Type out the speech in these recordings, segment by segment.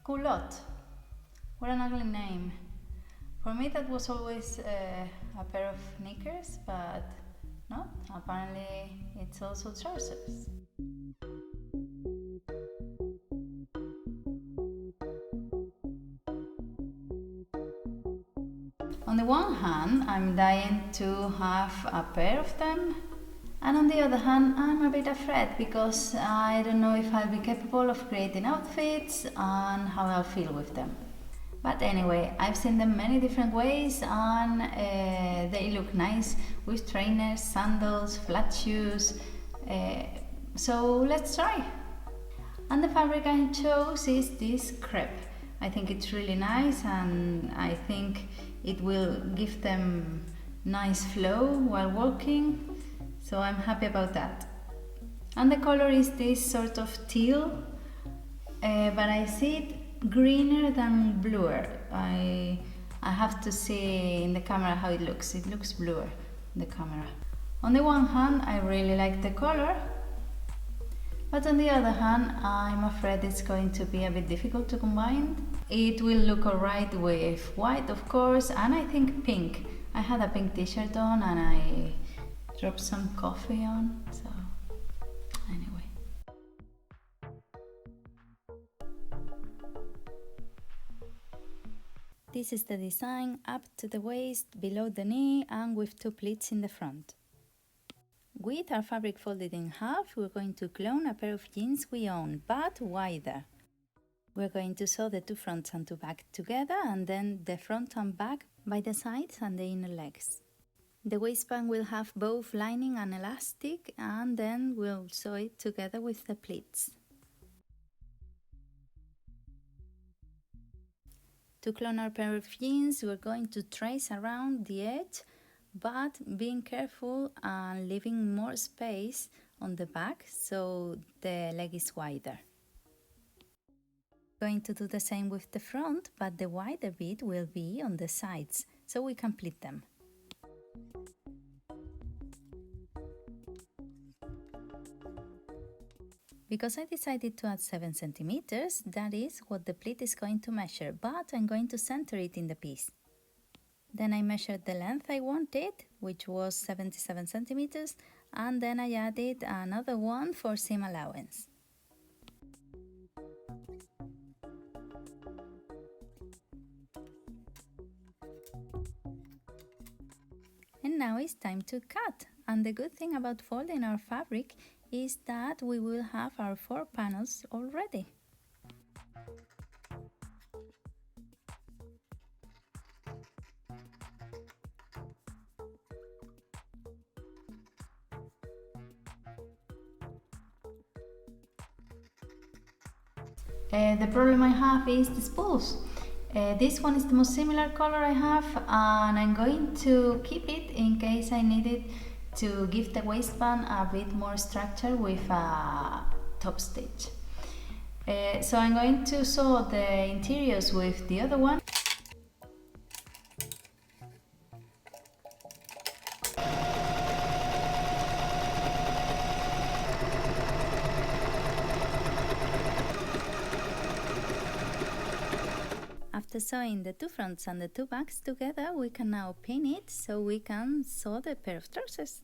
Culotte. What an ugly name. For me that was always a pair of knickers, but no, apparently it's also trousers. On the one hand, I'm dying to have a pair of them, and on the other hand, I'm a bit afraid because I don't know if I'll be capable of creating outfits and how I'll feel with them. But anyway, I've seen them many different ways and they look nice with trainers, sandals, flat shoes. So let's try. And the fabric I chose is this crepe. I think it's really nice and I think it will give them nice flow while walking. So I'm happy about that. And the color is this sort of teal, but I see it greener than bluer. I have to see in the camera how it looks. It looks bluer in the camera. On the one hand, I really like the color, but on the other hand, I'm afraid it's going to be a bit difficult to combine. It will look alright with white, of course, and I think pink. I had a pink t-shirt on and I dropped some coffee on, so anyway. This is the design up to the waist, below the knee and with two pleats in the front. With our fabric folded in half, we're going to clone a pair of jeans we own, but wider. We're going to sew the two fronts and two back together and then the front and back by the sides and the inner legs. The waistband will have both lining and elastic and then we'll sew it together with the pleats. To clone our pair of jeans, we're going to trace around the edge, but being careful and leaving more space on the back so the leg is wider. Going to do the same with the front, but the wider bit will be on the sides, so we can pleat them. Because I decided to add 7 centimeters, that is what the pleat is going to measure, but I'm going to center it in the piece. Then I measured the length I wanted, which was 77 centimeters, and then I added another one for seam allowance. And now it's time to cut. And the good thing about folding our fabric is that we will have our 4 panels already. The problem I have is the spools. This one is the most similar color I have and I'm going to keep it in case I need it to give the waistband a bit more structure with a top stitch. So I'm going to sew the interiors with the other one. After sewing the two fronts and the two backs together, we can now pin it so we can sew the pair of trousers.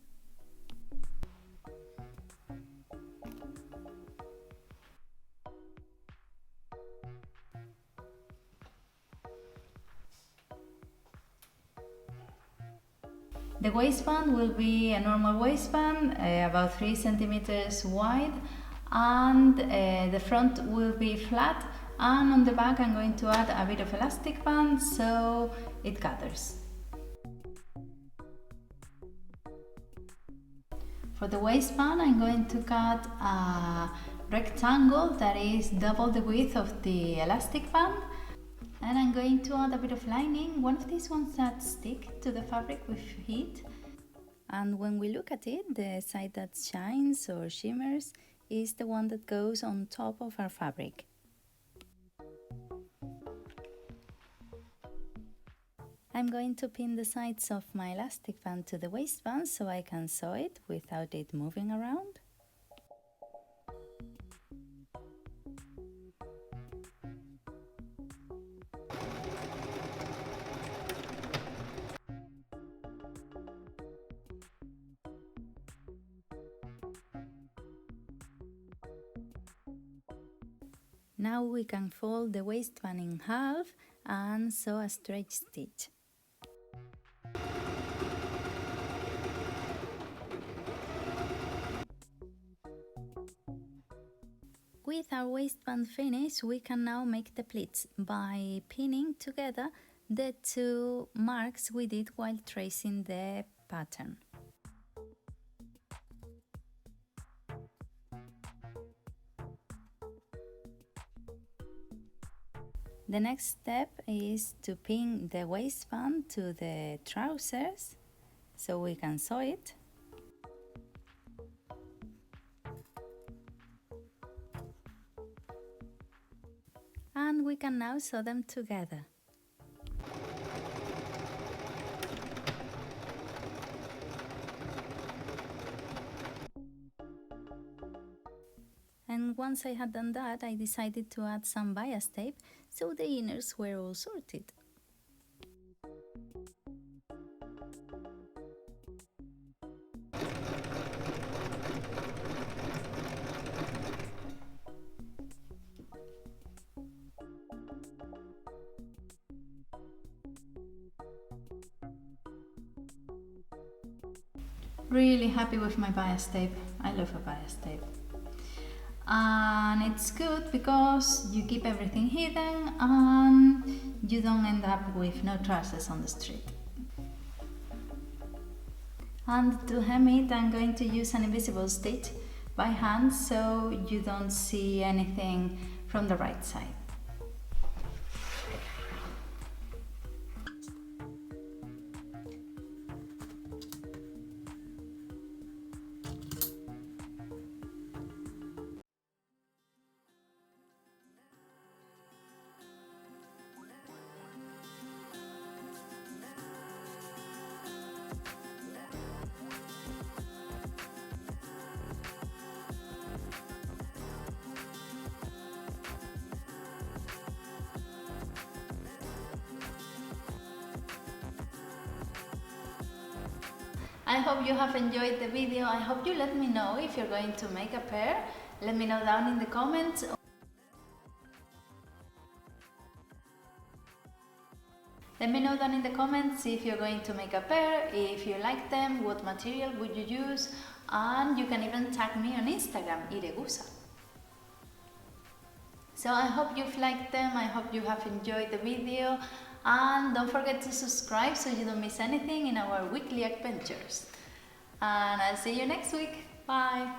The waistband will be a normal waistband, about 3 centimeters wide, and the front will be flat, and on the back I'm going to add a bit of elastic band so it gathers. For the waistband I'm going to cut a rectangle that is double the width of the elastic band, and I'm going to add a bit of lining, one of these ones that stick to the fabric with heat. And when we look at it, the side that shines or shimmers is the one that goes on top of our fabric. I'm going to pin the sides of my elastic band to the waistband so I can sew it without it moving around. Now we can fold the waistband in half and sew a straight stitch. With our waistband finished, we can now make the pleats by pinning together the two marks we did while tracing the pattern. The next step is to pin the waistband to the trousers so we can sew it. And we can now sew them together. And once I had done that, I decided to add some bias tape so the inners were all sorted. Really happy with my bias tape. I love a bias tape. And it's good because you keep everything hidden and you don't end up with no trousers on the street. And to hem it, I'm going to use an invisible stitch by hand so you don't see anything from the right side. I hope you have enjoyed the video. I hope you let me know if you're going to make a pair. Let me know down in the comments. Let me know down in the comments if you're going to make a pair, if you like them, what material would you use, and you can even tag me on Instagram, Iregusa. So I hope you've liked them, I hope you have enjoyed the video, and don't forget to subscribe so you don't miss anything in our weekly adventures. And I'll see you next week. Bye!